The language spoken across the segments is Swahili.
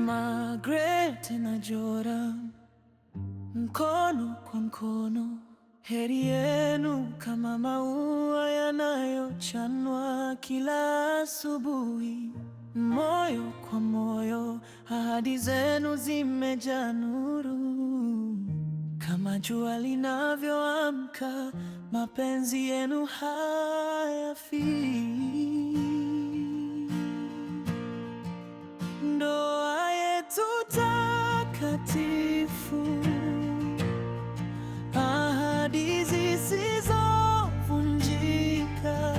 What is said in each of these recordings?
Margaret na Joram, mkono kwa mkono, heri yenu kama maua yanayochanwa kila asubuhi. Moyo kwa moyo, ahadi zenu zimejaa nuru. Kama jua linavyoamka, mapenzi yenu hayafi. Ndoa yetu takatifu, ahadi zisizovunjika,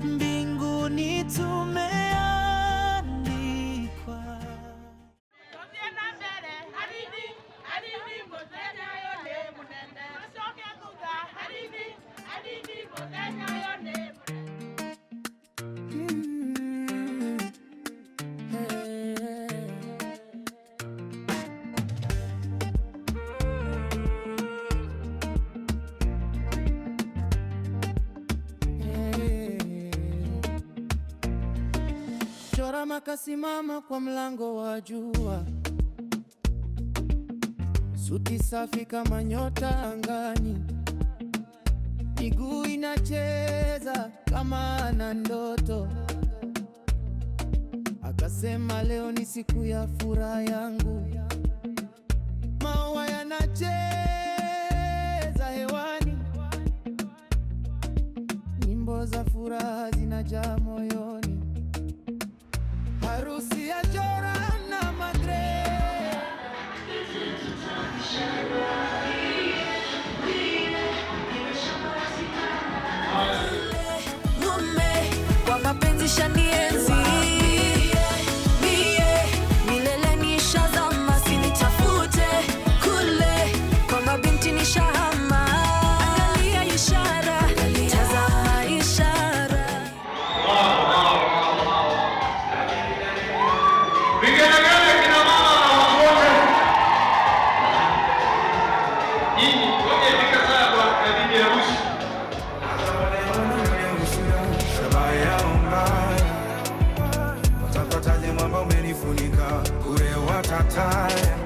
mbinguni tumeandikwa. Joram akasimama kwa mlango wa jua, suti safi kama nyota angani, miguu inacheza kama ana ndoto. Akasema, leo ni siku ya furaha yangu. Maua yanacheza hewani, nyimbo za furaha zinajaa moyoni. Harusi ya Joram na Margaret, mume kwa mapenzi shanienzi, milele nishazama, sinitafute kule kwa mabinti nishahama. Angalia ishara, tazama ishara.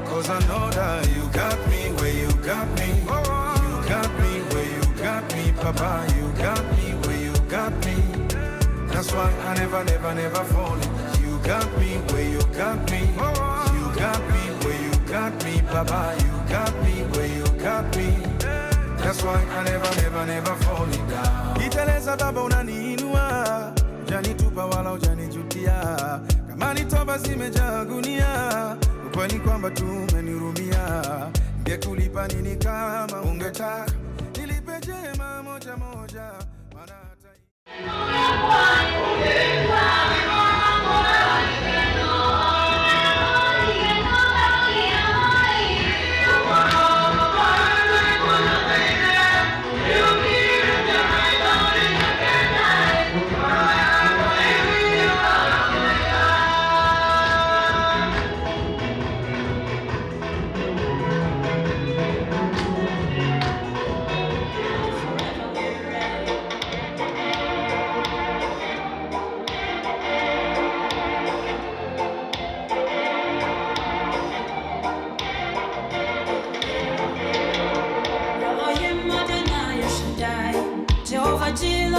Cause I know that you got me where you got me. You got me where you got me, Papa. You got me where you got me. That's why I never fall. You got me where you got me. You got me where you got me, Papa. You got me where you got me. That's why I never fall down. Iteleza baba unaniinua, janitupa wala ujanijutia. Kama ni toba zimejaa gunia, ukweli kwamba tumenirumia. Ningekulipa nini kama ungetaka nilipe jema moja moja, maana hata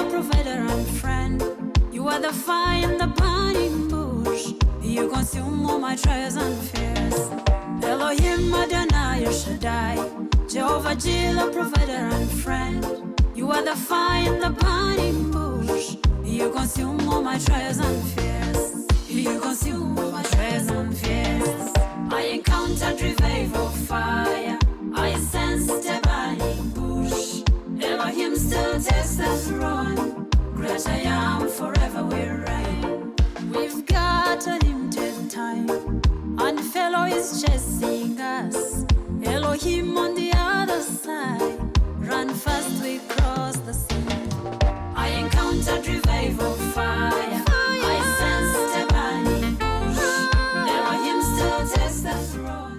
provider and friend. You are the fire in the burning bush. You consume all my trials and fears. Elohim Adonai El Shaddai, Jehovah Jireh, provider and friend. You are the fire in the burning bush. You consume all my trials and fears. You consume all my trials and fears. I encountered revival fire. I sensed a burning bush. Elohim still takes the throne. Great I am, forever will reign. We've got a limited time, and fellow is chasing us. Elohim on the other side. Run fast, we cross the sea. I encountered revival fire. I sensed a burning bush. Elohim still takes the throne.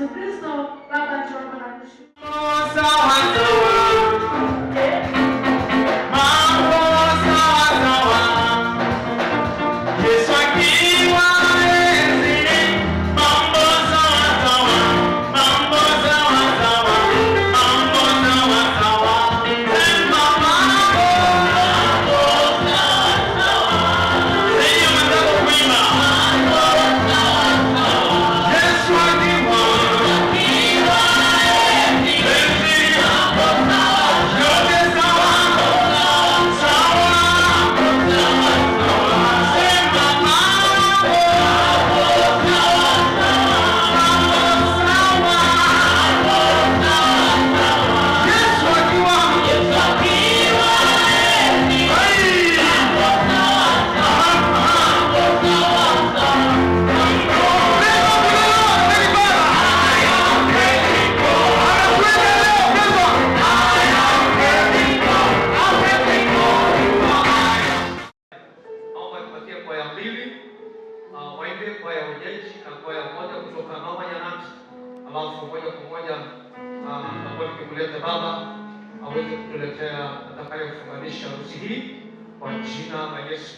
Yesu Kristo. Baba, tuombe na kushukuru. Alafu moja kwa moja tukimleta baba aweze kutuletea atakayofunganisha harusi hii kwa jina la Yesu.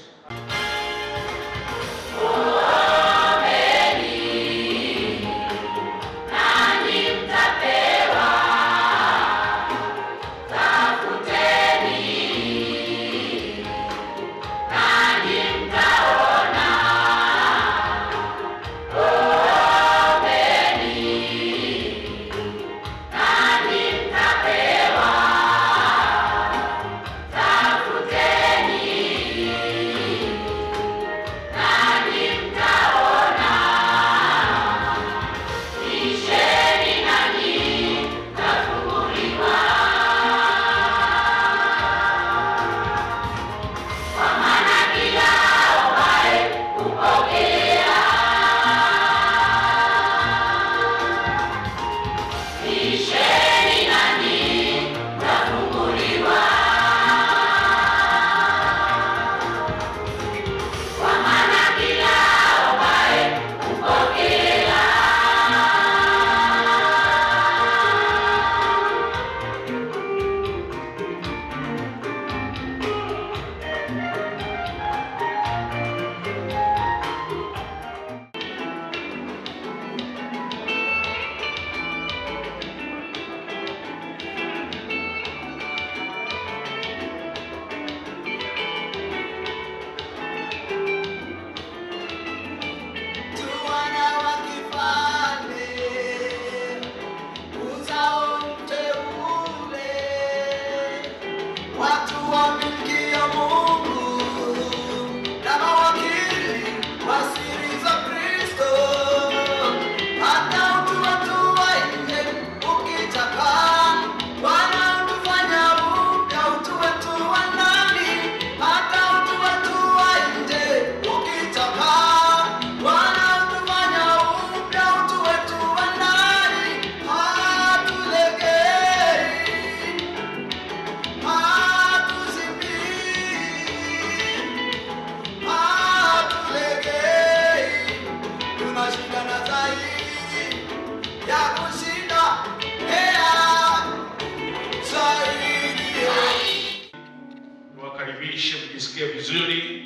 Mjisikie vizuri.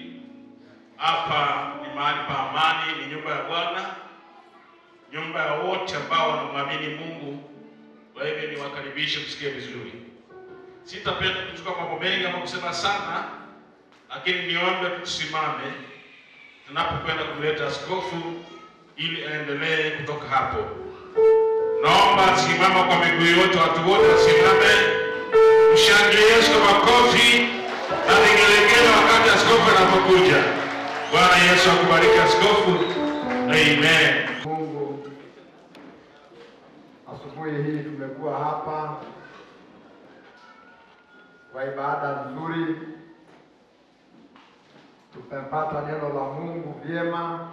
Hapa ni mahali pa amani, ni nyumba ya Bwana, nyumba ya wote ambao wanamwamini Mungu. Kwa hivyo niwakaribishe msikie vizuri. Sitapenda kuchukua mambo mengi ama kusema sana, lakini niombe tusimame tunapokwenda kumleta askofu ili aendelee kutoka hapo. Naomba simama kwa miguu yote, watu wote wasimame. Mshangilie Yesu kwa makofi na vigelegele wakati askofu anapokuja. Bwana Yesu akubariki askofu. Amen. Mungu, asubuhi hii tumekuwa hapa kwa ibada nzuri. Tumepata neno la Mungu vyema,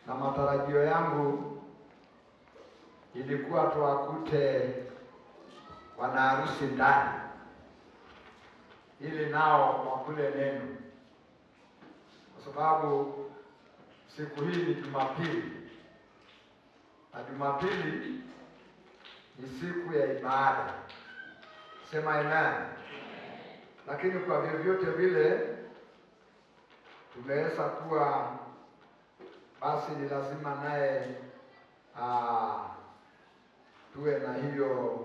na matarajio yangu ilikuwa tuwakute wanaharusi ndani ili nao wakule neno, kwa sababu siku hii ni Jumapili na Jumapili ni siku ya ibada. Sema amen. Lakini kwa vyovyote vile tumeweza kuwa basi ni lazima naye tuwe na hiyo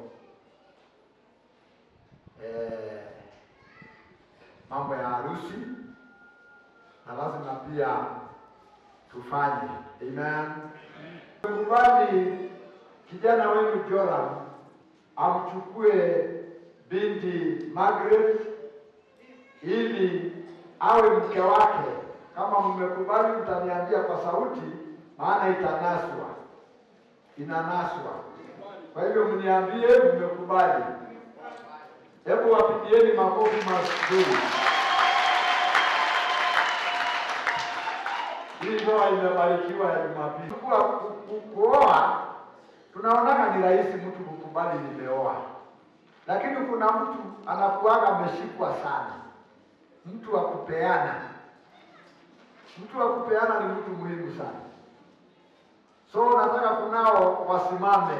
mambo ya harusi, na lazima pia tufanye. Amen. Kubali kijana wenu Joram amchukue binti Margaret ili awe mke wake. Kama mmekubali mtaniambia kwa sauti, maana inanaswa. Kwa hivyo mniambie mmekubali. Hebu wapigieni makofi mazuri. Hii ndoa imebarikiwa ya Jumapili. Kuoa tunaonaka ni rahisi mtu kukubali nimeoa, lakini kuna mtu anakuaga ameshikwa sana, mtu wa kupeana. Mtu wa kupeana ni mtu muhimu sana. So nataka kunao wasimame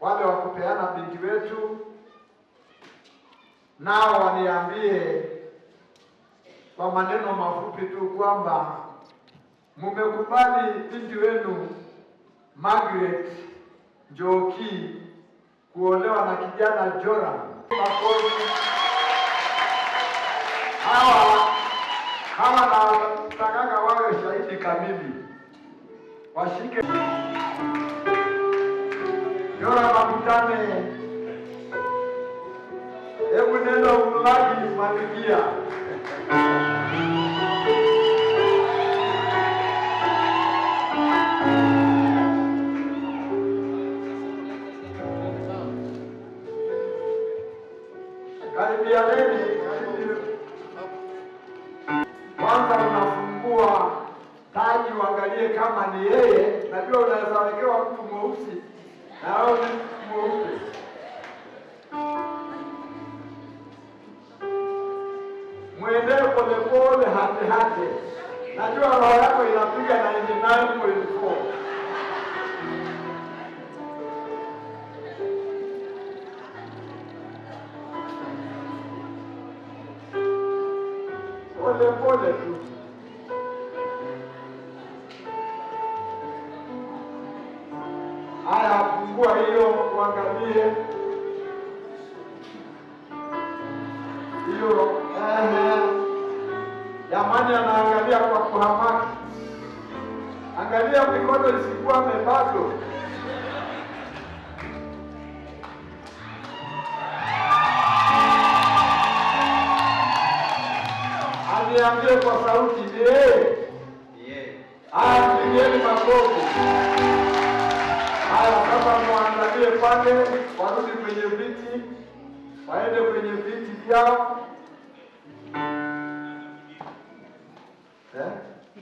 wale wa kupeana binti wetu, nao waniambie kwa maneno mafupi tu kwamba mmekubali binti wenu Margaret Njoki kuolewa na kijana Joram. Hawa nataka wawe shahidi kamili. Washike Joram akutane. Hebu neno umlaki malikia. Kwanza unafungua taji uangalie kama ni yeye. Najua unaweza wekewa mtu mweusi na wewe ni mweupe. Mwendee polepole hate. Najua roho yako inapiga 99.4. Pole tu. Haya, fungua hiyo uangalie. Hiyo jamani, anaangalia kwa kuhamaki. Angalia mikono isikuwa mebado. Niambie kwa sauti ndiye. Pigeni makofi. Haya, sasa muangalie pale, warudi kwenye viti. Waende kwenye viti vyao.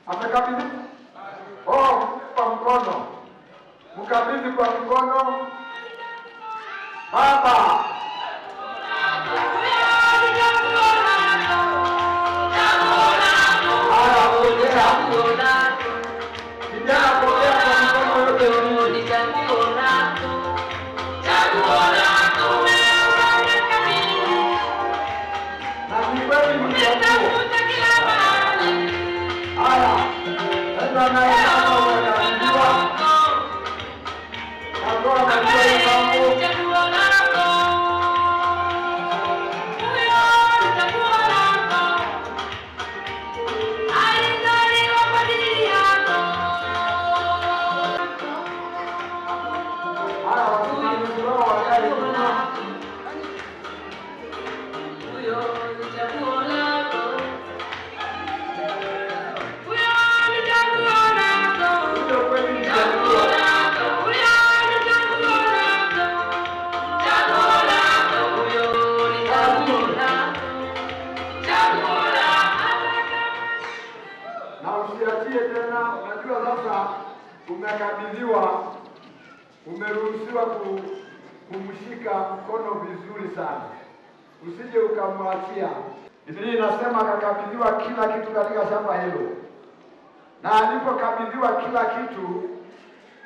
Amekabidhi? Kwa mkono. Mkabidhi kwa mkono. Baba. Umekabidhiwa, umeruhusiwa kumshika mkono vizuri sana, usije ukamwachia. Biblia inasema akakabidhiwa kila kitu katika shamba hilo, na alipokabidhiwa kila kitu,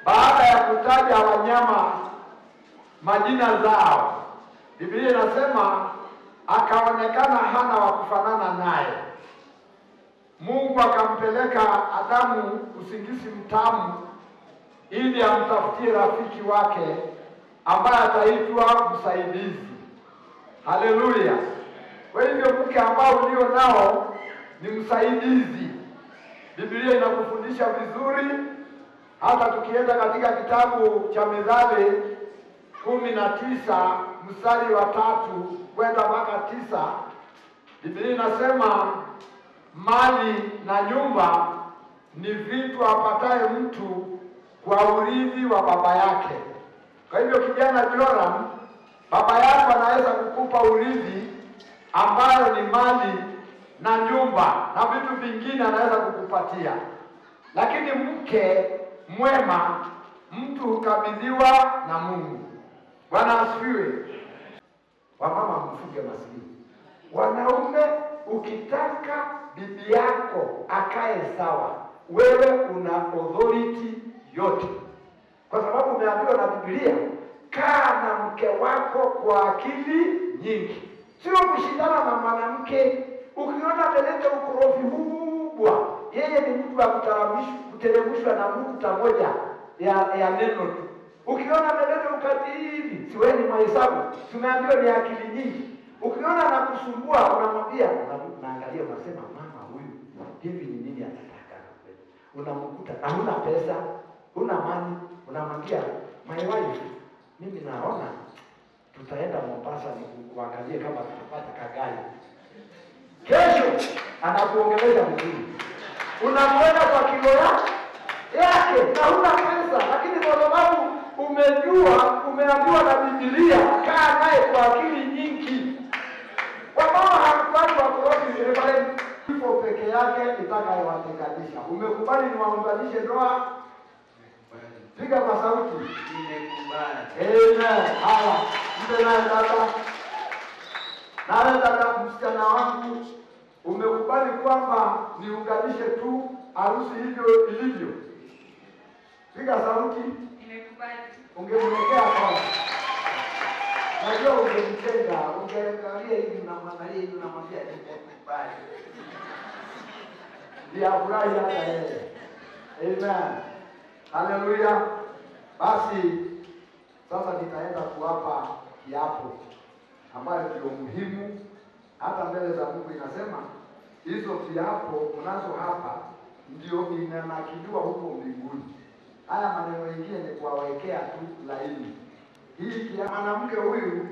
baada ya kutaja wanyama majina zao, Biblia inasema akaonekana hana wa kufanana naye. Mungu akampeleka Adamu usingizi mtamu ili amtafutie rafiki wake ambaye ataitwa msaidizi. Haleluya! Kwa hivyo mke ambao ulio nao ni msaidizi. Biblia inakufundisha vizuri, hata tukienda katika kitabu cha Mithali 19 mstari wa 3 kwenda mpaka 9, Biblia inasema mali na nyumba ni vitu apataye mtu kwa urithi wa baba yake. Kwa hivyo kijana Joram, baba yako anaweza kukupa urithi ambayo ni mali na nyumba na vitu vingine anaweza kukupatia, lakini mke mwema mtu hukabidhiwa na Mungu. Bwana asifiwe. Wamama mfuge maskini. Wanaume, ukitaka bibi yako akae sawa, wewe una authority yote, kwa sababu umeambiwa na Biblia, kaa na mke wako kwa akili nyingi. Sio kushindana na mwanamke. Ukiona ameleta ukorofi kubwa, yeye ni mtu wa kuteremshwa na nukta moja ya neno tu. Ukiona ameleta ukatili, siwe ni mahesabu, tumeambiwa ni akili nyingi. Ukiona anakusumbua, unamwambia, unaangalia, unasema mama huyu hivi ni nini anataka? Unamkuta huna pesa, huna mali, unamwambia my wife, mimi naona tutaenda Mombasa kuangalia kama tutapata kagari. Kesho anakuongeleza vizuri, unakwenda kwa kilo yake na huna pesa, lakini kwa sababu umejua, umeambiwa na Biblia, kaa naye kwa akili nyingi. Wamama hawakubali wakorofi ipo peke yake itakayowatenganisha. Umekubali niwaunganishe ndoa? Piga kwa sauti. Nimekubali. Amen. Haya, mpe naye dada. Nawe dada, msichana wangu, umekubali kwamba niunganishe tu harusi hivyo ilivyo? Piga sauti. Nimekubali. Ungemwekea kwa. Najua ungemtenga, ungeangalia hivi unamwangalia hivi unamwambia nimekubali. Ndio afurahi hata yeye. Amen. Haleluya. Basi sasa nitaenda kuwapa kiapo ambayo ndio muhimu hata mbele za Mungu. Inasema hizo viapo unazo hapa ndio inanakiliwa huko mbinguni. Haya maneno mengine ni kuwawekea tu laini. Hii mwanamke huyu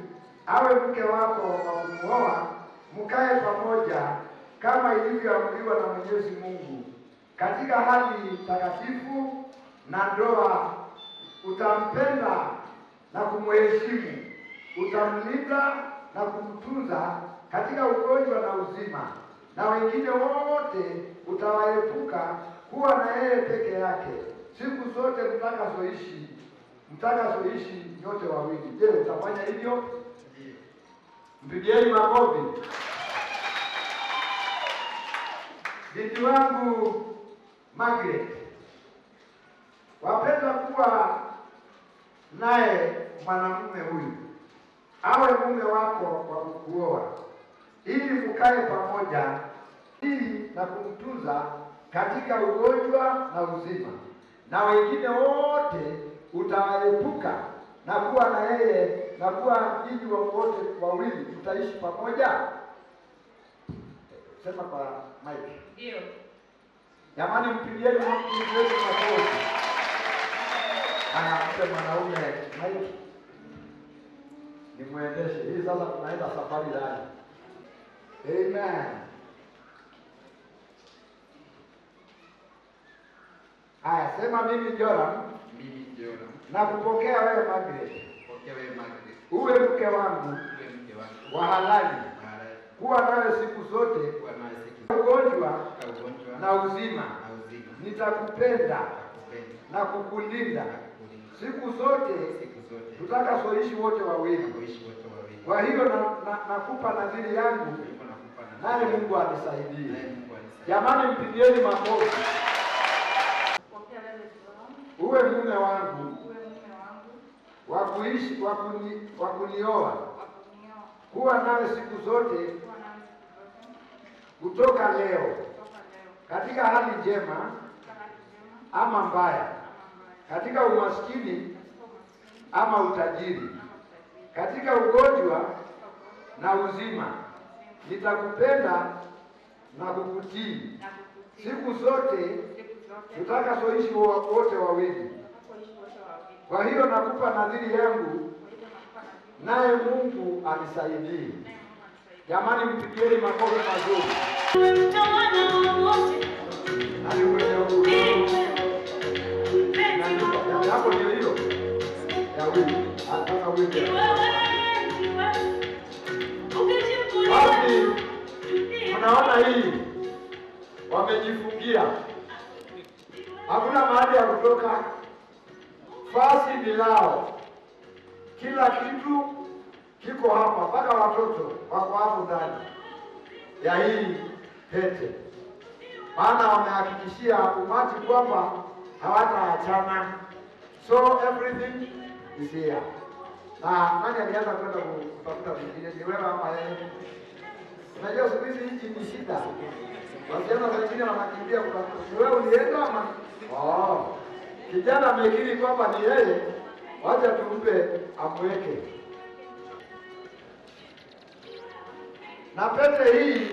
awe mke wako wa kumwoa, mkae pamoja kama ilivyoamriwa na Mwenyezi Mungu katika hali takatifu na ndoa. Utampenda na kumheshimu, utamlinda na kumtunza katika ugonjwa na uzima, na wengine wote utawaepuka kuwa na yeye peke yake siku zote mtakazoishi nyote wawili. Je, utafanya hivyo? Mpigieni makofi. Binti wangu Margaret, wapenda kuwa naye mwanamume huyu awe mume wako wa kukuoa, ili mkae pamoja ili na kumtunza katika ugonjwa na uzima, na wengine wote utaepuka na kuwa na yeye, na kuwa nyinyi wote wawili tutaishi pamoja. Sema kwa Mike. Ndio. Jamani, mpigieni makofi. Mpe mwanaume Mike nimwendeshe. Hii sasa tunaenda safari ndani. Amen. Haya, sema mimi Joram. Mimi Joram. Na kupokea wewe Margaret. Pokea wewe Margaret. Uwe mke wangu. Uwe mke wangu. Wa halali. Kuwa nawe siku zote. Kuwa nawe siku zote. Ugonjwa Na na uzima. Nitakupenda na kukulinda siku zote tutakazoishi wote wawili. Kwa hiyo nakupa nadhiri yangu, naye Mungu anisaidie. Jamani, mpigieni makofi. uwe mume wangu uwe mume wangu wa kuishi wa kunioa, wa kunioa, kuwa nawe siku zote kuwa nami siku zote kutoka leo, kutoka leo, katika hali njema katika hali njema ama mbaya, ama mbaya, katika umaskini katika umaskini ama utajiri, ama utajiri, katika ugonjwa katika ugonjwa na uzima, na uzima, nitakupenda na kukutii na kukutii siku zote siku zote tutakazoishi wote wawili. tutakapoishi wote wawili. Kwa hiyo nakupa nadhiri yangu, Kwa hivyo nakupa nadhiri, naye Mungu anisaidie. naye Mungu anisaidie. Jamani, mpigieni makofi mazuri. Mtawala wote Hadi mwenye huko. Na hapo ndio hiyo. Ya wili. Hata wili. Basi mnaona hii wamejifungia, hakuna mahali ya kutoka, fasi ni lao, kila kitu kiko hapa, mpaka watoto wako hapo ndani ya hii pete, maana wamehakikishia umati kwamba hawataachana, so everything is here. Na nani alianza kwenda kutafuta vingine? Ni wewe ama yeye? Unajua siku hizi nchi ni shida, wasichana wengine wanakimbia kutafuta. Ni wewe ulienda ama? Oh, kijana amekiri kwamba ni yeye, wacha tumpe amweke. Na pete hii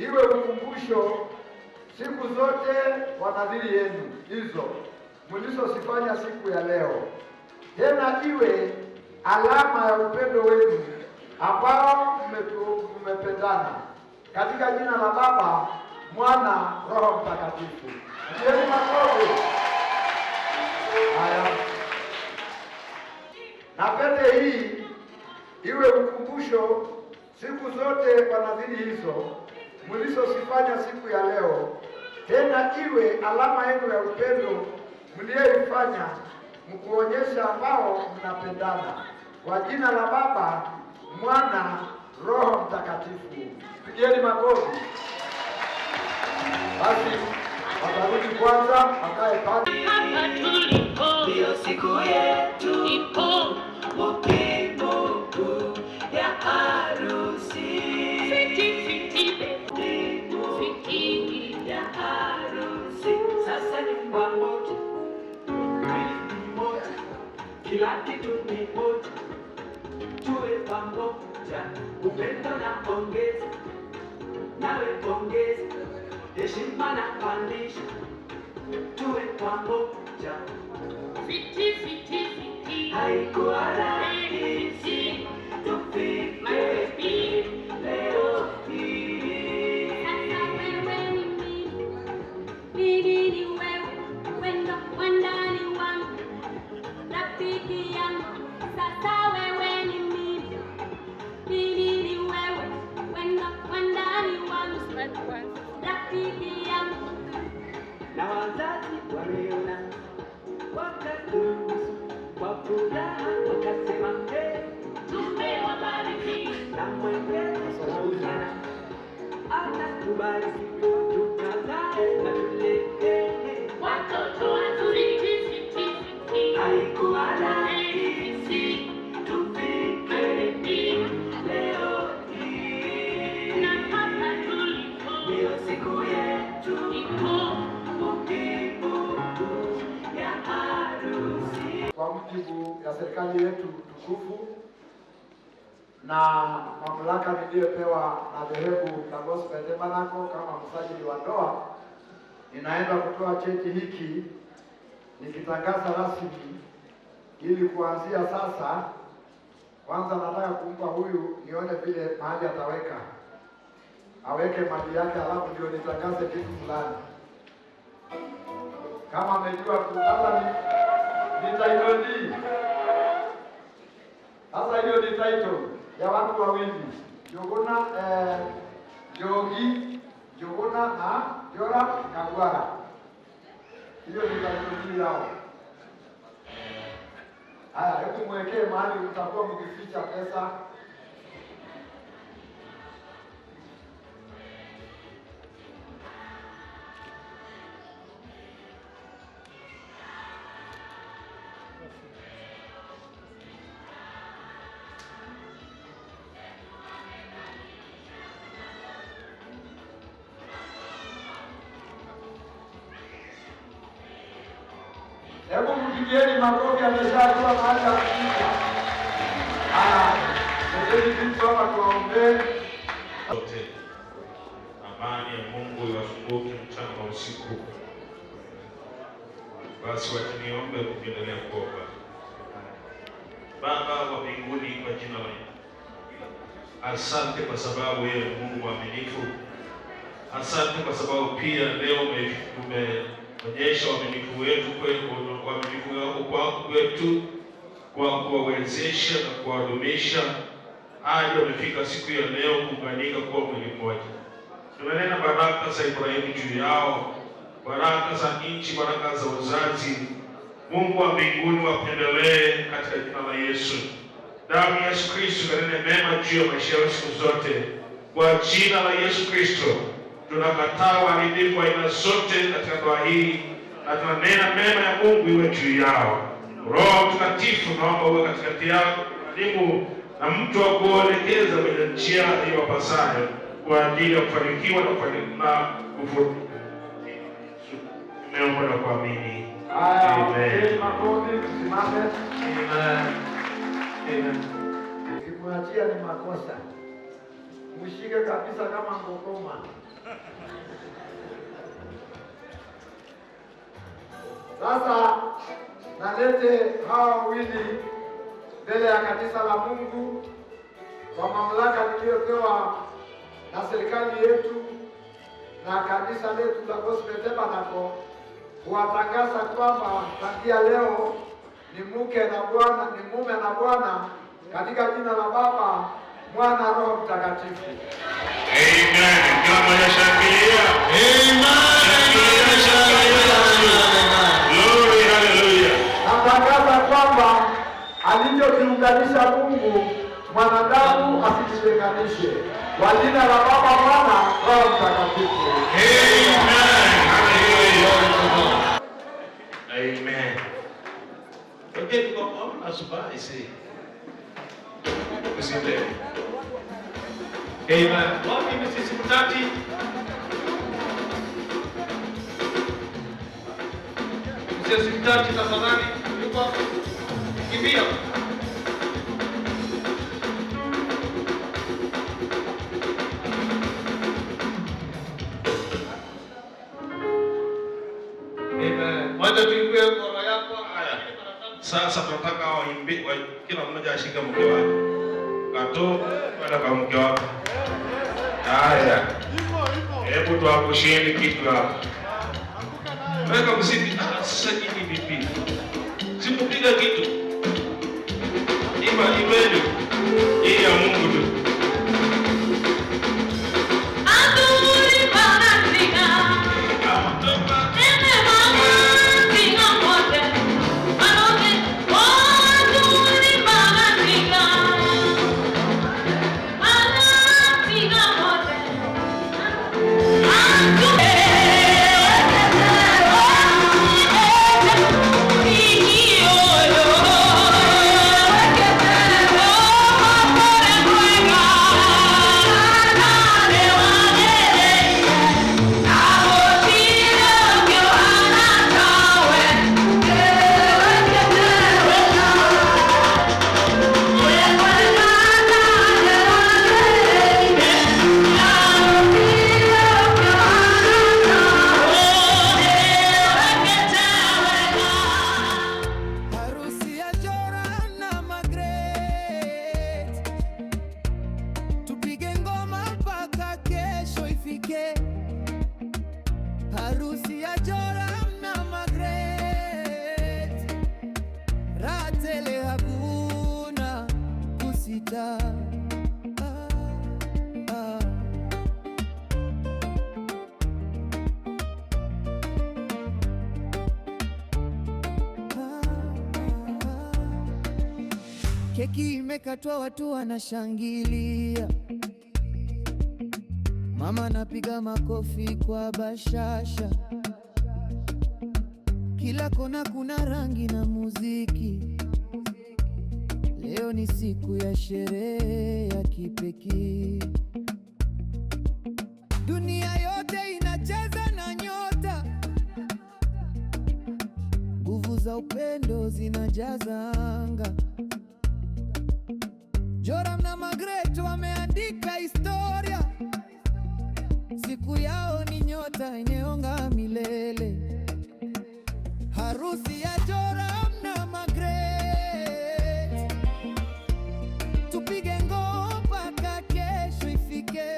iwe ukumbusho siku zote wa nadhiri yenu hizo mlizozifanya siku ya leo, tena iwe alama ya upendo wenu ambao mmependana katika jina la Baba, Mwana, Roho Mtakatifu. Ndieni makofi haya. Na pete hii iwe ukumbusho siku zote kwa nadhiri hizo mlizozifanya siku ya leo, tena iwe alama yenu ya upendo mliyoifanya mkuonyesha ambao mnapendana kwa jina la Baba, Mwana, Roho Mtakatifu. Pigeni makofi. Basi watarudi kwanza wakae pale. hapa tulipo, Ndio siku yetu ipo muhimu ya harusi. fiti fiti Muhimu fiti ya harusi. Sasa ni pamoja, mwili ni mmoja, kila kitu ni moja. Tuwe pamoja, upendo na ongeza, nawe ongeza, heshima na pandisha. Tuwe pamoja, fiti fiti fiti haikuwa rahisi tufike hii leo hii. Sasa wewe ni mimi, mimi ni wewe, wendo wandani wangu, rafiki yangu. Sasa wewe ni mimi, mimi ni wewe, wendo wandani wangu, rafiki yangu. Na wazazi waliona wakaruhusu kwa furaha, wakasema hey, Tumewabariki na Mwenyezi Maulana anatubariki, tukazae na tulete. watoto wazuri, fiti fiti Haikuwa rahisi tufike hii leo hii. na hapa tulipo Ndio siku yetu ipo muhimu ya harusi. Kwa mujibu ya serikali yetu tukufu na mamlaka niliyopewa na dhehebu la Gospel Tabernacle kama msajili wa ndoa, ninaenda kutoa cheti hiki nikitangaza rasmi, ili kuanzia sasa, kwanza nataka kumpa huyu nione vile mahali ataweka, aweke mali yake, alafu ndio nitangaze kitu fulani kama amejua sasa ni title deed. Sasa hiyo ni title ya watu wawili, Jogona Jogona na Jora Kagwara. Hiyo ni title deed yao. Haya, hebu mwekee mahali mtakuwa mkificha pesa. Hebu mpigieni makofi, ameshajua mahali ya kufika. Nendeni kitu hapa tuwaombee. Wote amani ya Mungu iwafunguke mchana wa usiku. Basi wataniombe kuendelea kuomba. Baba wa mbinguni, kwa jina la Yesu, asante kwa sababu wewe ni Mungu mwaminifu. Asante kwa sababu pia leo umeonyesha uaminifu wetu kwetu, uaminifu wako kwako kwetu, kwa kuwawezesha na kuwadumisha hadi wamefika siku ya leo kuunganika kuwa mwili mmoja. Tunanena baraka za Ibrahimu juu yao, baraka za nchi, baraka za uzazi. Mungu wa mbinguni wapendelee katika jina la Yesu. Damu ya Yesu Kristo kanene mema juu ya maisha yao siku zote. Kwa jina la Yesu Kristo tunakataa uharibifu wa aina zote katika ndoa hii na tunanena mema ya Mungu iwe juu yao. Roho Mtakatifu naomba uwe katikati yao, mwalimu na mtu wa kuelekeza kwenye njia iwapasayo kwa ajili ya kufanikiwa na kufuata. Tumeomba na kuamini. Amen. Makofi, tusimame. Amen. Amen. Ukimwachia ni makosa. Mshike kabisa kama ngokoma. Sasa nalete hawa wawili mbele ya kanisa la Mungu kwa mamlaka niliyopewa na serikali yetu na kanisa letu la Gospel Tabernacle, kuwatangaza kwamba tangia leo ni mke na bwana, ni mume na bwana, katika jina la Baba, Mwana, Roho Mtakatifu. Amen. Kila mmoja shangilia. Glory, hallelujah. Natangaza kwamba alichokiunganisha Mungu mwanadamu asijitenganishe. Kwa jina la Baba, Mwana, Roho Mtakatifu. Amen. Okay, tuko asubuhi si. Usiende. Amen. Wapi Mrs. Mtati? Mrs. Mtati tafadhali. Yuko hapo. Kimbia. Amen. Wacha tuingie kwa yako. Haya. Sasa tunataka waimbe, kila mmoja ashike mke wake. Kato kwenda kwa mke wake. Haya. Hebu tuakusheni kitu hapa. Weka muziki. Sasa nini bibi? Simupiga kitu. Imani. Hii ya Mungu tu. Harusi ya Joram na Margaret, ratele hakuna kusita. Keki imekatwa, watu wanashangilia. Mama napiga makofi kwa bashasha. kila kona kuna rangi na muziki. Leo ni siku ya sherehe ya kipekee. Dunia yote inacheza na nyota, nguvu za upendo zinajaza anga. Joram na Magret wameandika historia, siku yao ni nyota ineonga milele. Harusi ya Joram na Magret, tupige ngoma mpaka kesho ifike.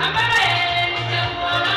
Ambaye ni chaguo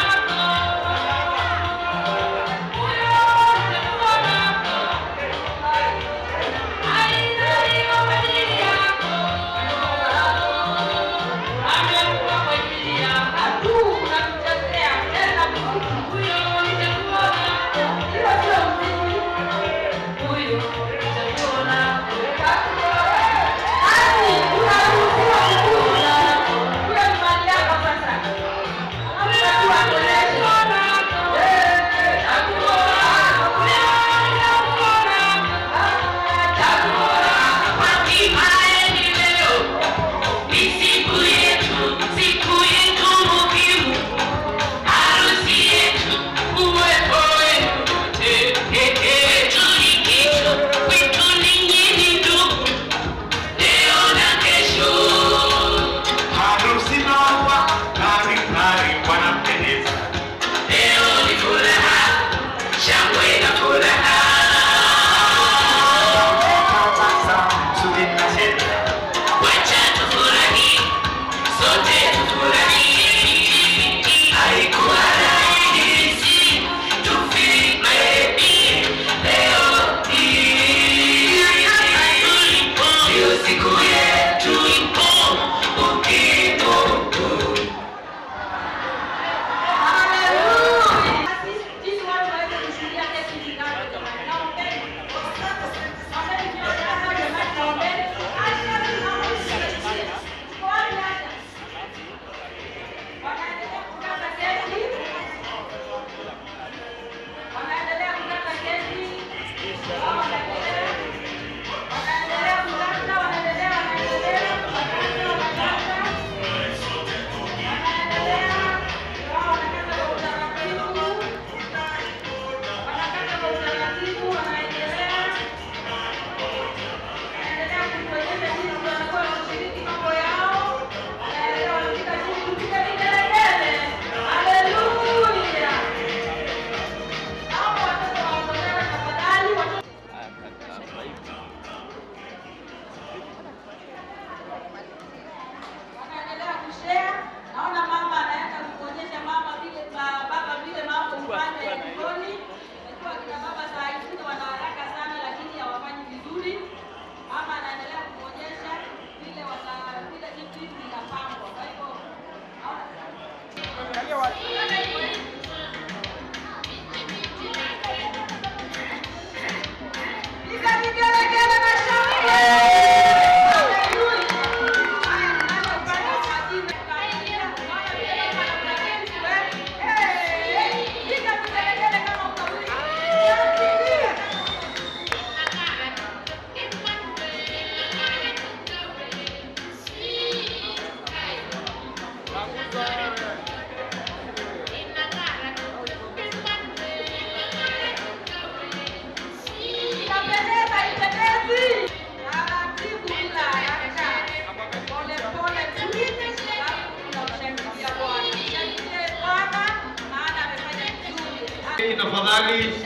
Okay, tafadhali.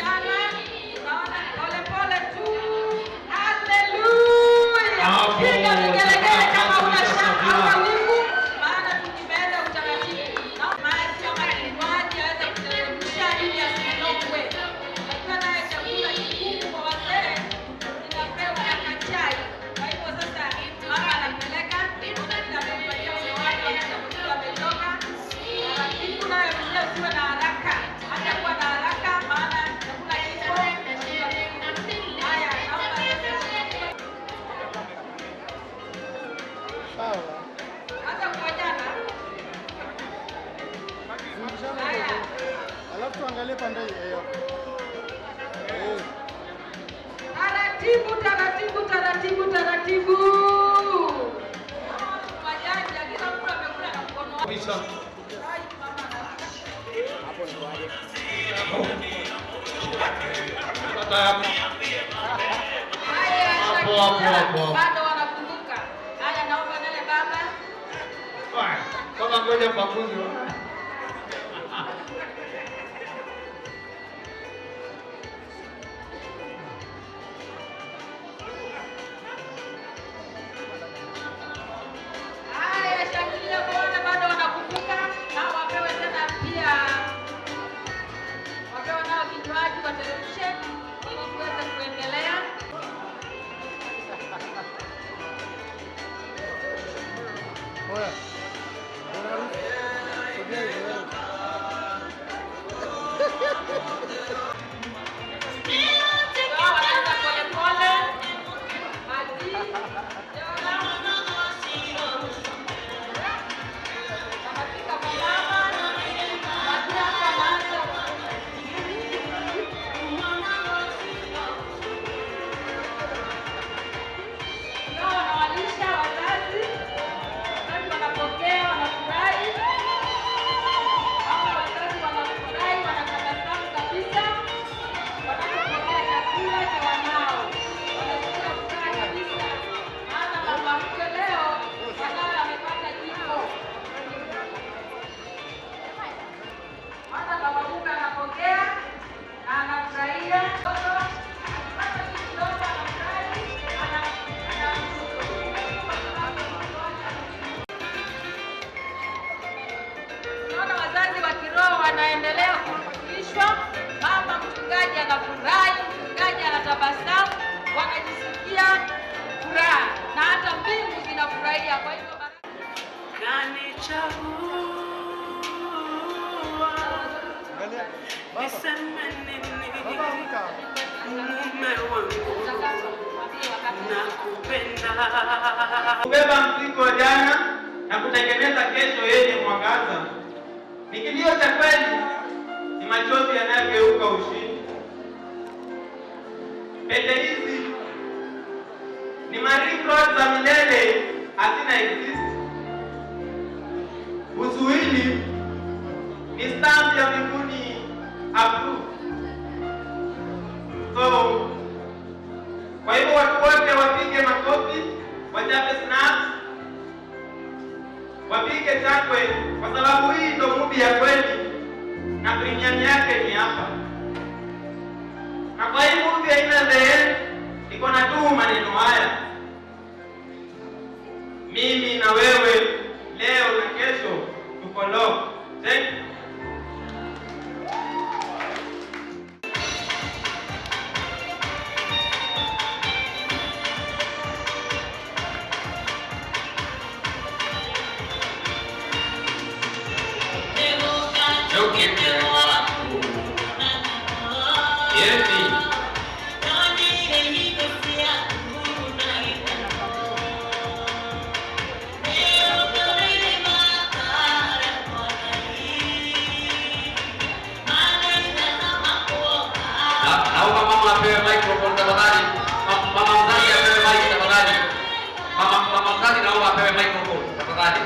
Naona pole pole tu. Hallelujah. Piga vigelegele kama una shaka au wivu, maana tukimeenda utaratibu. Na maji kama kinywaji aweze kuteremsha ili asilogwe. Akiwa naye chakula kikubwa kwa wazee, inapewa na kachai. Kwa hivyo sasa mama anapeleka, anampatia ule watu wanapokuwa wametoka. Taratibu nayo pia usiwe na haraka. Hata kuwa na haraka maana chakula kipo. Haya, naomba hata kuonyana. Haya. Alafu tuangalie pande hiyo. Taratibu, taratibu, taratibu, taratibu. Majanja, kila mtu amekula na mkono wake. Kabisa. Haya, Hapo. bado wanakumbuka. Haya, naomba nene baba. Haya, kama ngoja pakunywa. Haya, shangilia Bwana, bado wanakumbuka. Nao wapewe tena pia. Wapewe nao kinywaji wateremshe ili tuweze kuendelea. Oya. Sogea hiyo. Wao wanaenda pole pole. Maji. Wanafika kwa mama. Maji hapa naanza. Nao wanawalisha wazazi. Wazazi wanapokea, wanafurahi. Hawa wazazi wanafurahi, wanatabasamu kabisa. Wanapopokea chakula cha wanao. Wanasikia furaha kabisa. Maana mama mkwe leo wanawe amepata jiko. Maana baba mkwe anapokea na anafurahia. Akipata kitu kidogo anafurahi. Tunaona wazazi wa kiroho wanaendelea kufundishwa. Mama mchungaji anafurahi, mchungaji anatabasamu, wanajisikia furaha na hata mbingu zinafurahia. Kwa hivyo kubeba mzigo wa jana na kutengeneza kesho yenye mwangaza. Ni kilio cha kweli, ni machozi yanayogeuka ushindi. Pete hizi ni marikro za milele, hazina exist. Busu hili ni stamp ya mbinguni approved. So, kwa hivyo watu wote wapige makofi, wachape snaps, wapige chakwe, kwa sababu hii ndo movie ya kweli na premium yake ni hapa. Na kwa hii movie haina the end, iko na tu maneno haya: mimi na wewe leo na kesho tuko lock. Thank you. Naomba mama apewe microphone tafadhali. Mama mzazi apewe mic tafadhali. Mama mzazi naomba apewe microphone tafadhali.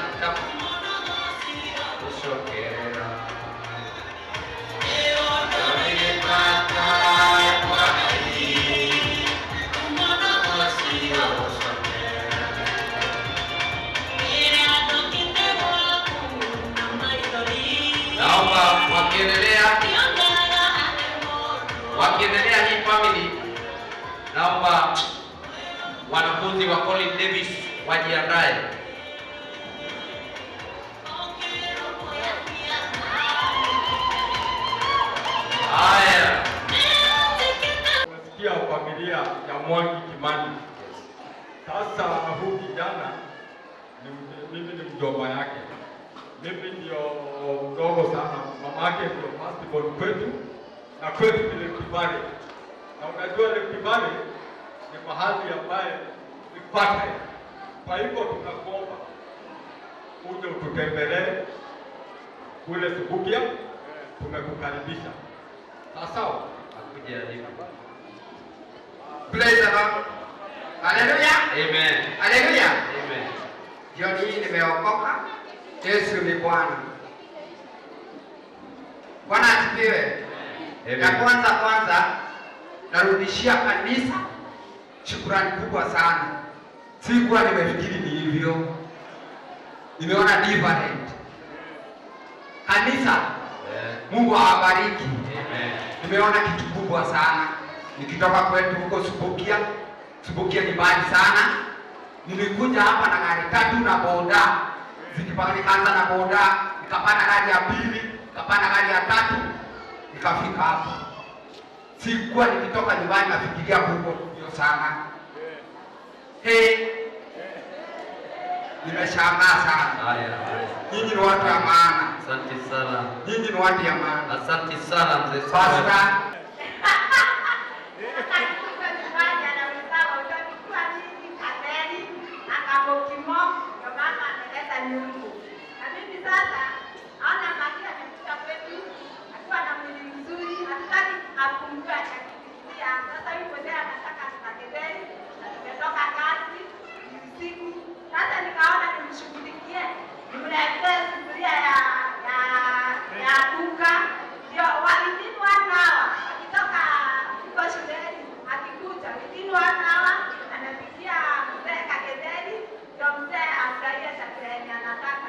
Naomba wakiendelea wakiendelea hii family, naomba wanafunzi wa Colin Davis wajiandae. Haya. Umesikia familia ya Mwangi Kimani. Sasa huyu kijana mimi ni mjomba yake. Mimi ndio mdogo sana. Mama yake ndio first born kwetu na kwetu ni Kibale. Na unajua Kibale ni mahali ambaye ni pake. Kwa hivyo tunakuomba uje ututembelee kule Subukia, tumekukaribisha. Sawa? Akuja hivi. Praise the Lord. Hallelujah. Amen. Hallelujah. Amen. Jioni hii nimeokoka. Yesu ni Bwana. Bwana asifiwe. Ya kwanza narudishia kanisa shukrani kubwa sana. Sikuwa nimefikiri ni hivyo. Nimeona different. Kanisa, Mungu awabariki. Amen. Nimeona kitu kubwa sana. Nikitoka kwetu huko Subukia. Subukia ni mbali sana. Nilikuja hapa na gari 3 na boda. Nikaanza na boda, nikapanda gari ya 2, nikapanda gari ya 3, nikafika hapa. Sikuwa nikitoka nyumbani nafikiria huko hiyo sana. Nimeshangaa sana. Haya. Nyinyi ni watu wa maana. Asante sana. Nyinyi ni watu ya maana. Asante sana mzee. Pastor. Sasa nikaona nimshughulikie, nimletee sufuria ya duka. Ndio within 1 hour akitoka huko shuleni, akikuja within 1 hour anapikia mzee kakedeli, ndio mzee afurahie chakula yenye anataka.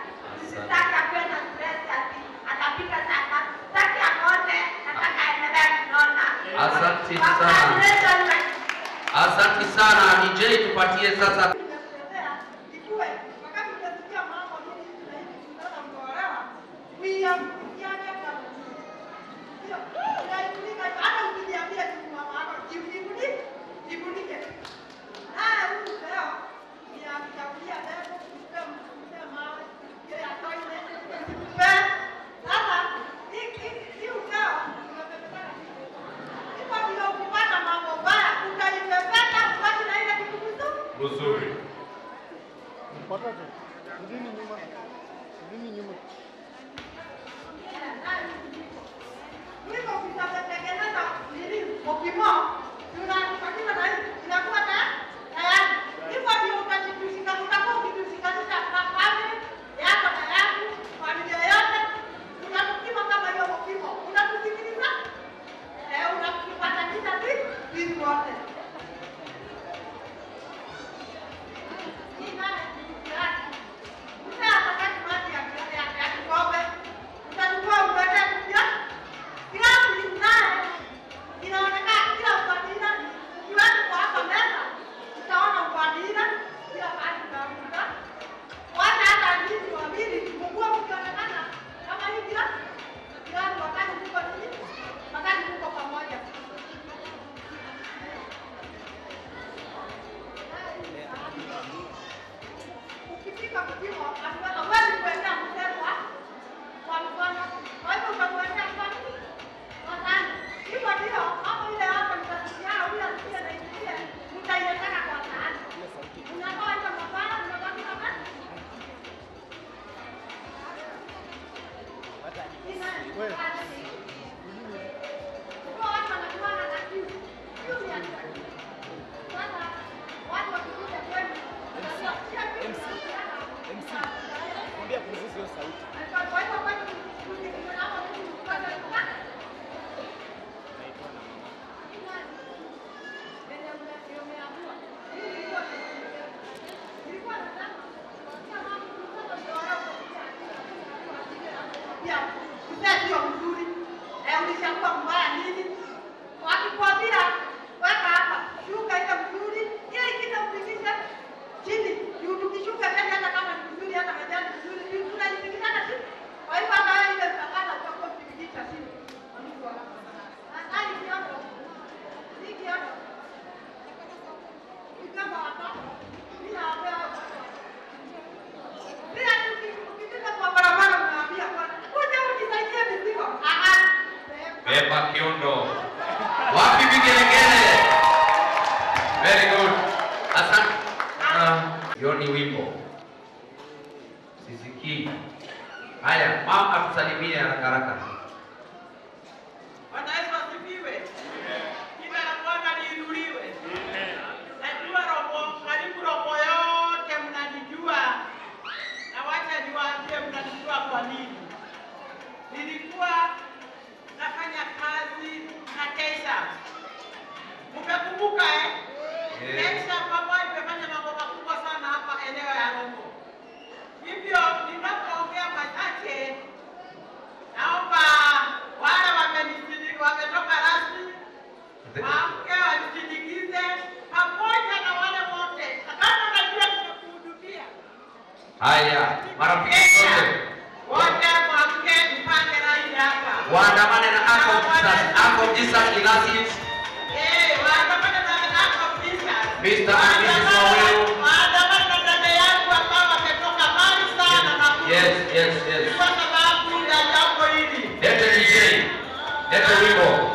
Sitaki akuwe na stress ati atapika sana, sitaki akote, nataka aendelee kunona. Asante sana. Asante sana. DJ tupatie sasa. Uzuri. Mzee sio mzuri. Ulishakuwa mbaya nini? Watu Akikwambia weka hapa, shuka ile mzuri, ile ikita mpigisha chini. Tukishuka tena hata kama ni mzuri hata majani mzuri, tunajipigana chini. Kwa hivyo hata ile mtakana utakuwa mpigisha chini. Asante kidogo. Niki hapo. Kama hapa. Bila hapa. Bila tukifika kwa barabara mnaambia bwana, kuja unisaidie mizigo. Beba kiondo. Wapi vigelegele? Very good. Asante. Hiyo ni wimbo. Sisikii. Haya, mama atusalimie haraka haraka. Bwana Yesu asifiwe. Jina la Bwana liinuliwe. Najua karibu roho yote mnanijua. Na wacha niwaambie mnanijua kwa nini. Nilikuwa nafanya kazi na Keisha. Mmekumbuka Keisha baba imefanya mambo makubwa sana hapa eneo ya Rongo. Hivyo ninapoongea machache, naomba wale wametoka rasmi waamke wanisindikize pamoja na wale wote. Kama unajua tumekuhudumia. Haya, marafiki wote mwamke mpange laini hapa. waandamane na Uncle Jesus Ignatius. Waandamane na Uncle Jesus. Mr. and Mrs. Wawelu. Waandamane na dada yangu ambao wametoka mbali sana na Yes. kwa sababu ya jambo hili. Lete DJ. Lete wimbo.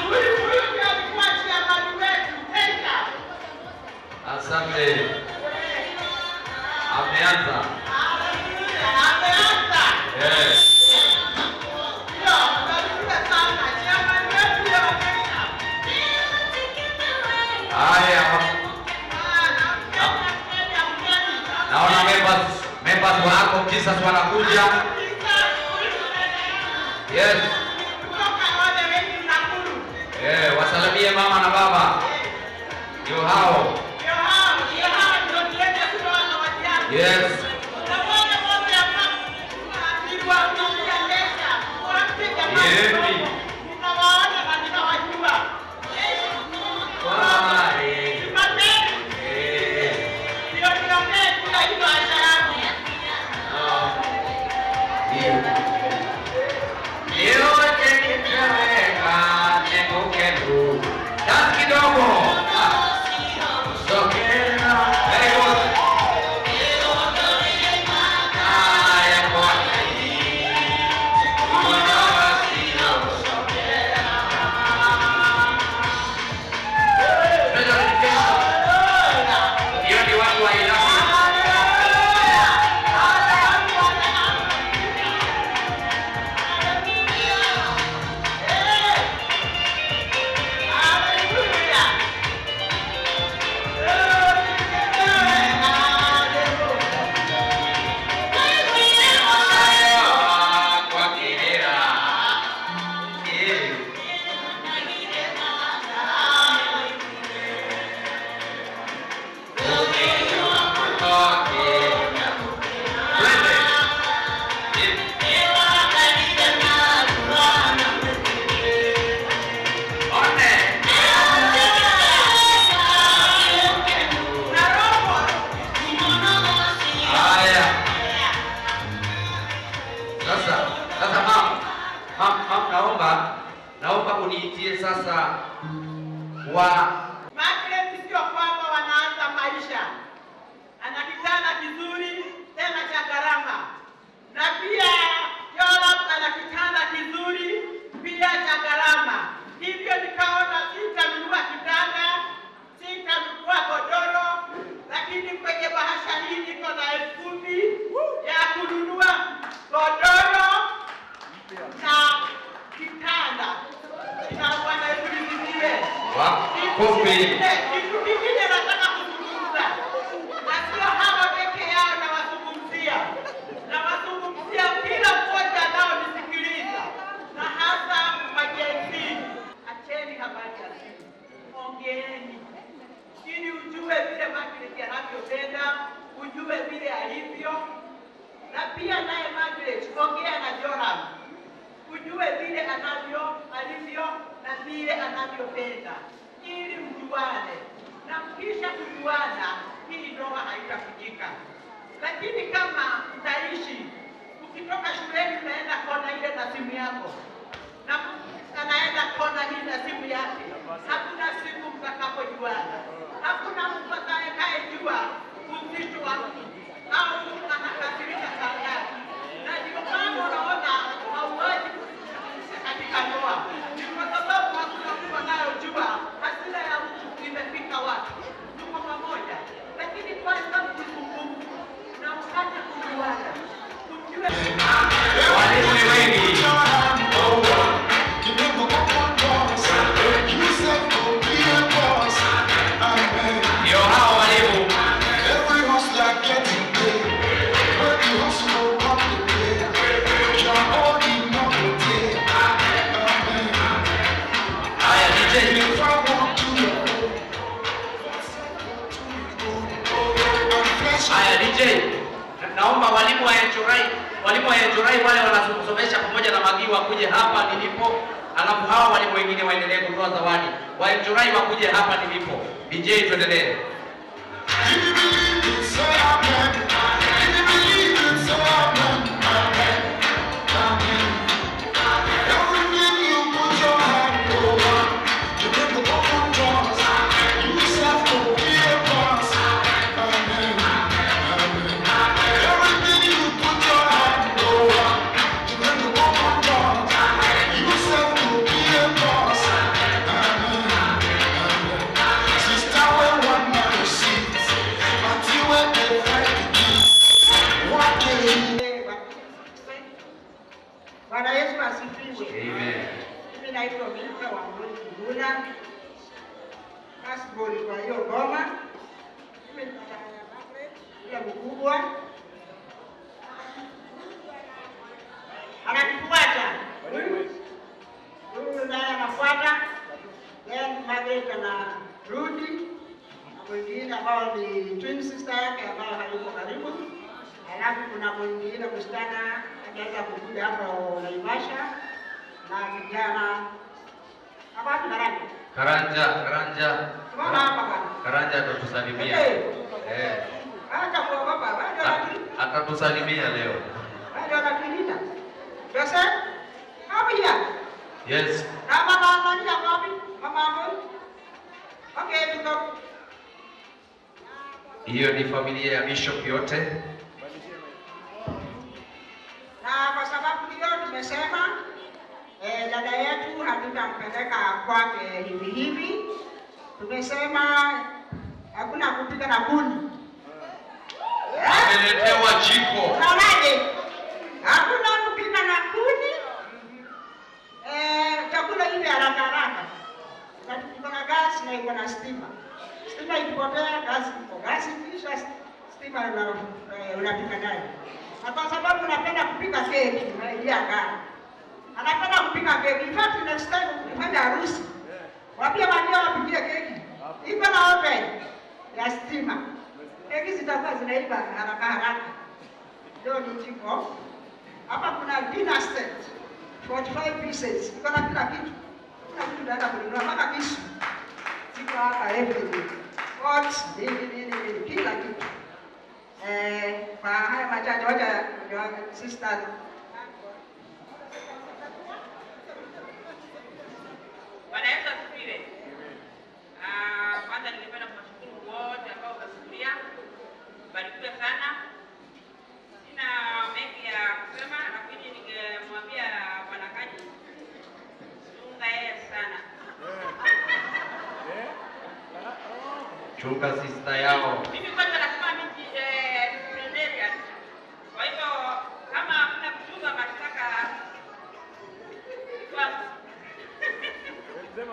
Huyu alikuwa chiamani wetu, Keisha. Asante. Ameanza. Yes. Haya. Naona members wako Jesus wanakuja. Yes. Wasalimie mama na baba. Ndio hao. Yes. Naomba uniitie sasa Margaret sio kwamba wanaanza maisha. Ana kitanda kizuri tena cha gharama. Na pia Joram ana kitanda kizuri pia cha gharama. Hivyo nikaona sitanunua kitanda, sitanunua godoro, lakini kwenye bahasha hii niko na 10,000 ya kununua godoro na kitanda. Na Bwana Yesu asifiwe. Kitu kingine nataka kuzungumza. Na sio hawa peke yao nawazungumzia. Nawazungumzia kila mmoja anaonisikiliza. Na hasa majenzi. Acheni habari ya simu. Ongeeni. Ili ujue vile Margaret anavyopenda, ujue vile alivyo. Na pia naye Margaret, ongea na Joram. Ujue vile alivyo na vile anavyopenda ili mjuane, na mkisha kujuana hii ndoa haitavunjika. Lakini kama mtaishi, ukitoka shuleni unaenda kona ile na simu yako, na anaenda kona hii na simu yake, hakuna siku mtakapojuana. Hakuna mtu atakayejua uzito wa mtu au anakasirika saa ngapi. Na ndio maana unaona mauaji katika ndoa, ni kwa sababu hakuna mtu anayejua hasira ya mtu imefika wapi. Tuko pamoja, lakini kwanza mkizungumza na mpate kujuana, kumjue Walimu wengi ndio hao walimu. Haya DJ, haya DJ, naomba walimu wa Enjorai wale wanasomesha pamoja na Magi wakuje hapa nilipo, alafu hawa walimu wengine waendelee kutoa zawadi. Wa Enjorai wakuje hapa nilipo. DJ, tuendelee. Bwana Yesu asifiwe. Amen. Mimi naitwa Mika wa Mbuna. Passport kwa hiyo Goma. Mimi ni mkubwa. Ananifuata. Huyu naye anafuata. Then Margaret anarudi. Na mwingine ambao ni twin sister yake ambao hayuko karibu. Alafu kuna mwingine msichana anaweza kukuja hapo Naivasha na vijana hapa Karanja. Tunaona hapa bwana. Karanja atatusalimia. Hata kwa baba, atatusalimia leo. Bado anakulinda. Sasa? Hapo ya. Yes. Na mama nani wapi? Mama hapo. Okay, tuko. Hiyo ni familia ya Bishop yote. Na kwa sababu hiyo tumesema dada yetu hatutampeleka kwake hivi hivi. Tumesema hakuna kupika na kuni. Ameletewa jiko. Unaonaje? Hakuna kupika na kuni. Chakula ile haraka haraka. Na tuko na gas na iko na stima. Stima ikipotea, gas iko. Gas kisha stima unapika nayo. Na kwa sababu napenda kupika keki, naidia gani. Anapenda kupika keki. In fact, next time ukifanya harusi, wapia wajia wapikie keki. Iko na oven ya stima. Keki zitakuwa zinaiva haraka haraka. Ndio ni jiko. Hapa kuna dinner set. 45 pieces. Iko na kila kitu. Kuna kitu dada kununua mpaka kisu. Ziko hapa everything. Pots, nini, kila kitu. Kwa haya machache wacha sister. Bwana Yesu asifiwe. Kwanza ningependa kuwashukuru wote ambao wamehudhuria. Barikiwe sana. Sina mengi ya kusema, lakini ningemwambia Bwana Kaji chunga yeye sana. Chunga sister yao. Mimi kwanza nasema mimi disciplinarian. Kwa hivyo kama hakuna kuchunga mashtaka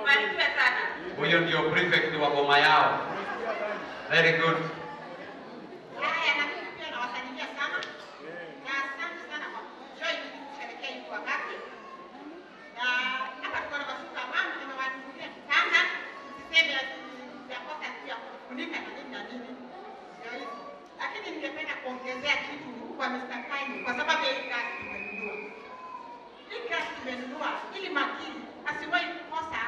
barikiwe sana. Huyo ndio prefect wa boma yao. Very good. Haya, na mimi pia nawasalimia sana. Na asante sana kwa kujoin kusherehekea hii wakati. Na hapa tuko na masuka mama na wanafunzi kitanda. Msiseme ya kosa pia kufunika na nini. Ndio hivyo. Lakini ningependa kuongezea kitu kwa Mr. Kaini kwa sababu ya hii kazi tumenunua. Hii kazi tumenunua ili Magi asiwahi kukosa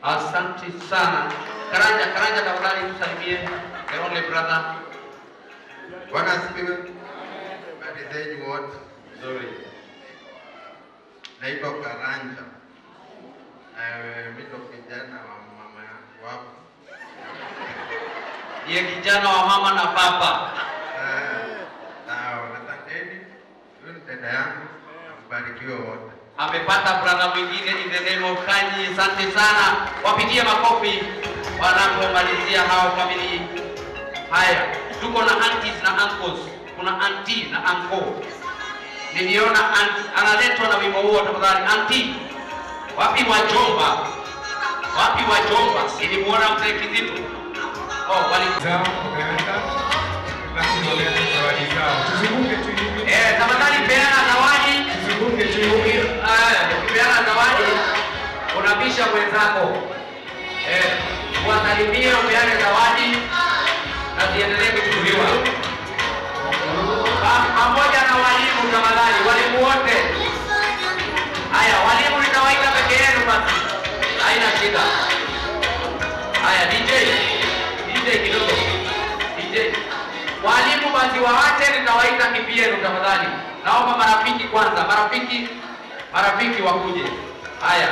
Asante sana. Karanja tafadhali tusalimie. The only brother. Bwana asifiwe. Habari zenu wote? Nzuri. Naitwa Karanja. Mimi ndo kijana wa mama yangu hapo. Ndiye kijana wa mama na baba. Natangeni. Huyu ni dada yangu. Mbarikiwe wote. Amepata brother mwingine in the name of Kanyi. Asante sana. Wapigie makofi wanapomalizia hao family. Haya, tuko na aunties na uncles. Kuna auntie na uncle. Niliona analetwa na wimbo huo tafadhali. Auntie, wapi wajomba? Wapi wajomba? Nilimuona mzee Kizito. Oh, walizao wakaenda. Basi wale zawadi zao. Tuzunguke tu hivi. Tafadhali peana zawadi. Tuzunguke tu hivi. Ukipeana zawadi unapisha mwenzako. Wasalimie, upeane zawadi na ziendelee kuchukuliwa. Pamoja na walimu tafadhali, walimu wote. Haya, walimu nitawaita peke yenu basi. Haina shida. Haya, DJ kidogo. DJ. Walimu basi waache, nitawaita kivyenu tafadhali. Naomba marafiki kwanza, marafiki wakuje. Haya.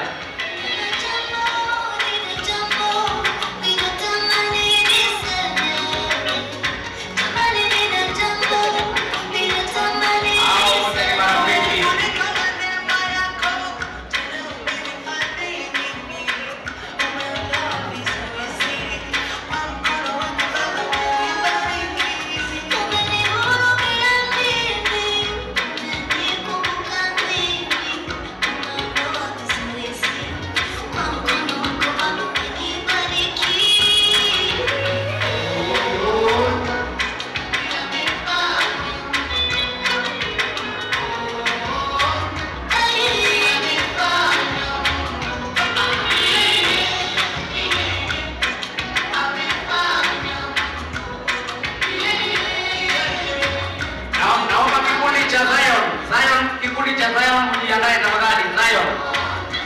Zion mjiandae tafadhali.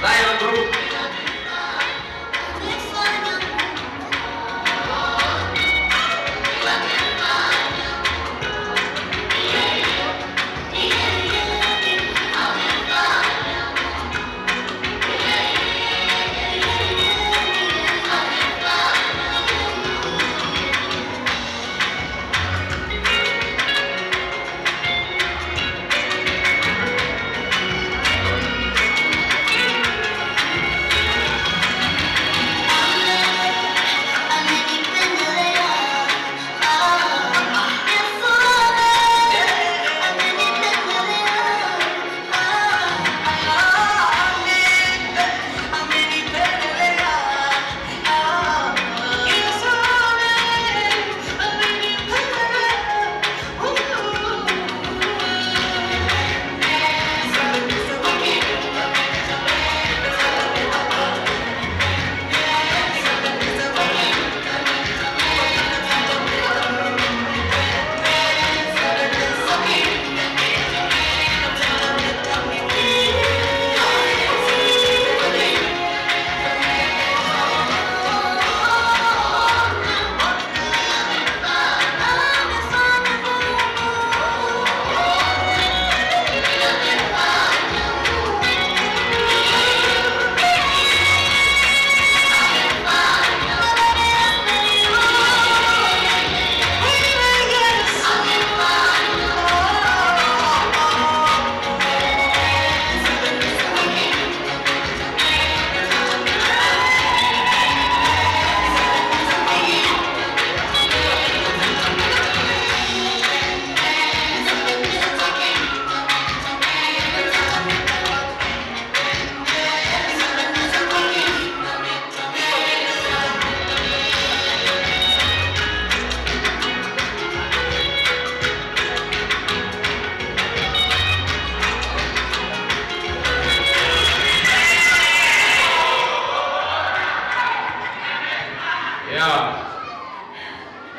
Zion group.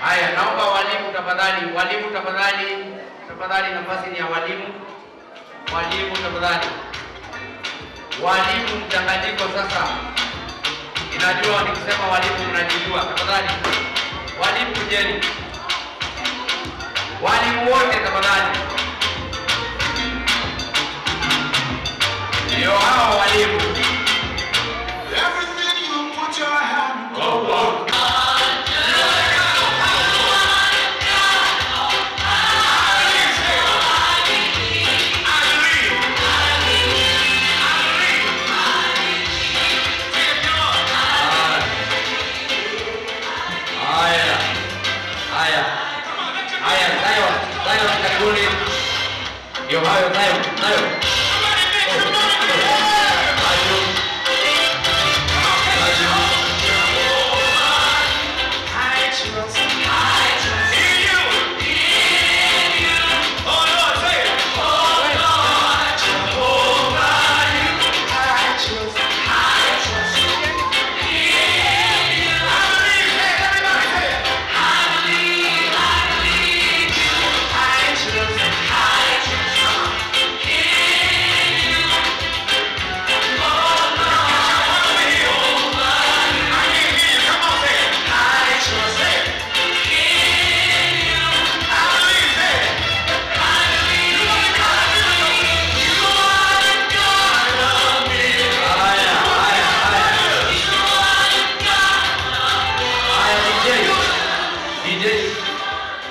Haya, naomba walimu tafadhali, nafasi ni ya walimu. Walimu tafadhali. Walimu mchanganyiko sasa. Ninajua nikisema walimu mnajijua. Tafadhali walimu kujeni. Walimu wote tafadhali. Ndio hao walimu. Everything you put your hand to. Yo, Zion.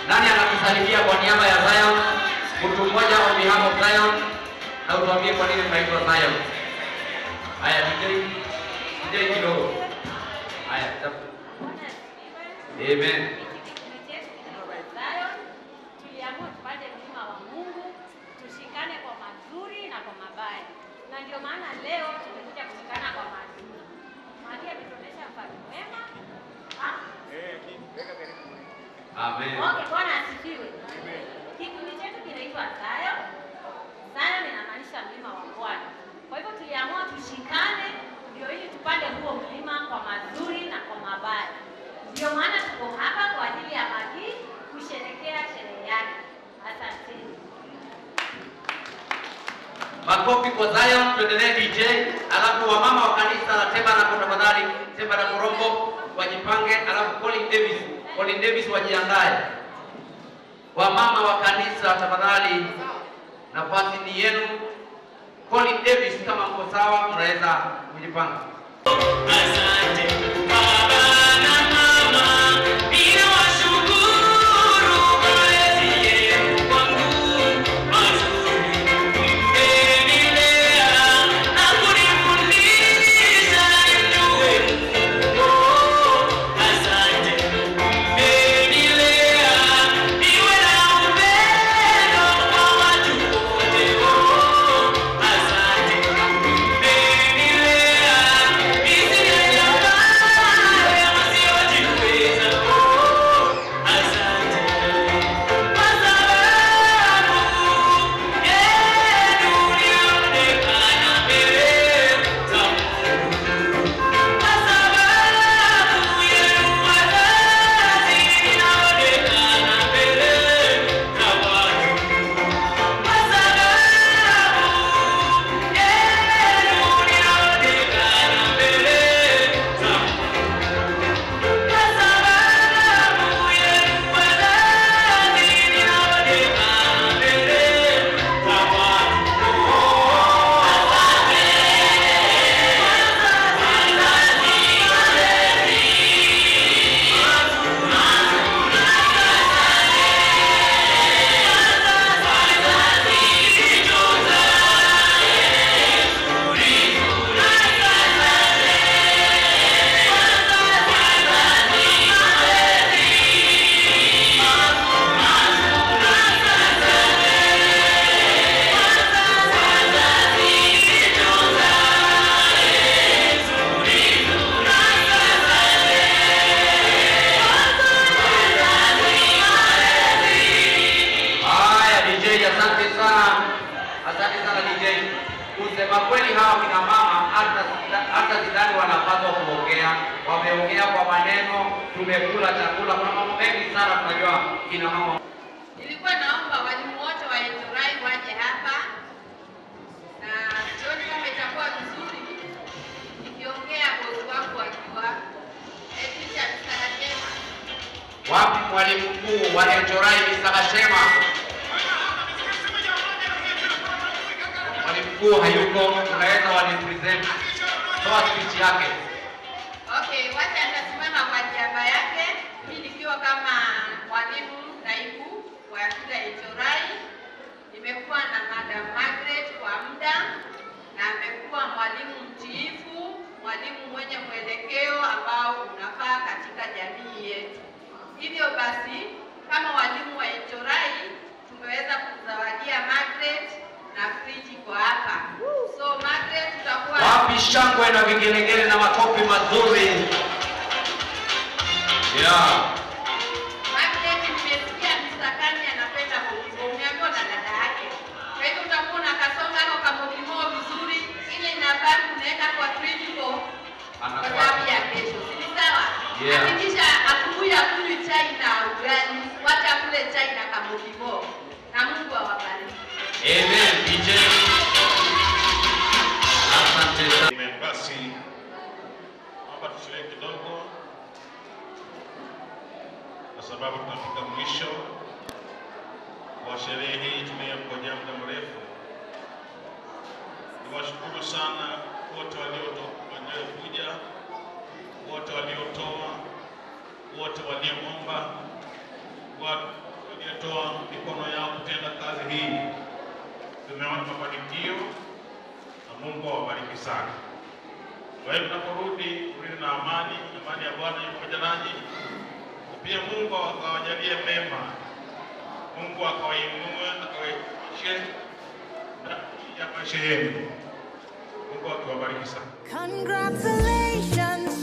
Nani anakusalimia kwa niaba ya Zion? Mtu mmoja on behalf of Zion, na utuambie kwa nini mnaitwa Zion. Haya DJ kidogo. Haya. Amen. Tuliamua tupande mlima wa Mungu, tushikane kwa mazuri na kwa mabaya. Na ndio maana leo tumekuja kushikana kwa mazuri. Maria ametuonesha mfano mwema. Amen. Okay, Bwana asifiwe. Kikundi chetu kinaitwa Zion. Zion inamaanisha mlima wa Bwana. Kwa hivyo tuliamua tushikane ndio ili tupande huo mlima kwa mazuri na kwa mabaya. Ndio maana tuko hapa kwa ajili ya Magi kusherehekea sherehe yake. Asanteni. Makofi kwa Zion, tuendelee DJ. Alafu wamama wa kanisa la Temba na tafadhali, Temba na Korombo wajipange, alafu Colin Davis wajiandae. Wamama wa kanisa tafadhali, nafasi ni yenu. Colin Davis, kama mko sawa mnaweza kujipanga. Asante baba na mama, ninawashukuru malezi yenu kwangu mazuri. Mmenilea na kunifundisha nijue Mungu. Asante mmenilea niwe na upendo kwa watu wote. Asante mmenilea Kusema kweli hawa kina mama hata sidhani wanapaswa kuongea. Wameongea kwa maneno, tumekula chakula, kuna mambo mengi sana tunajua kina mama. Nilikuwa naomba walimu wote wa Endurai waje hapa, na jioni kama itakuwa vizuri nikiongea bosi wangu akiwa mwalimu mkuu wa Enjorai Mr. Gashema. Mwalimu mkuu hayuko, unaweza walipresent. Toa speech yake. Okay, wacha nitasimama kwa niaba yake. Mimi nikiwa kama mwalimu naibu wa shule ya Enjorai. Nimekuwa na Madam Margaret kwa muda na amekuwa mwalimu mtiifu, mwalimu mwenye mwelekeo ambao unafaa katika jamii yetu. Hivyo basi, kama walimu wa Enjorai tumeweza kuzawadia Margaret na friji kwa hapa. So Margaret tutakuwa wapi shangwe na vigelegele na makofi mazuri. Yeah. Margaret, nimesikia Mr. Kani anapenda mokimo. Umeambiwa na dada yake. Kwa hivyo utakuwa na kasonga au kamokimo vizuri, ile inabaki unaweka kwa friji kwa sababu ya kesho. Si sawa? Yeah. Hakikisha asubuhi akuli chai na ugali, wacha kule chai na kamokimo. Na Mungu awabariki. Amen. DJ. Asante sana. Basi hapa tuchelewe kidogo kwa sababu tunafika mwisho wa sherehe hii tunayongojea muda mrefu. Niwashukuru sana wote waliokuja, wote waliotoa, wote walioomba, waliotoa mikono yao kutenda kazi hii. Tumeona mafanikio na Mungu awabariki sana. Kwa hiyo tunaporudi na amani ya Bwana iko pamoja nanyi. Pia Mungu akawajalie mema. Mungu akawainue na akawaishe ya maisha yenu. Mungu akiwabariki sana. Congratulations.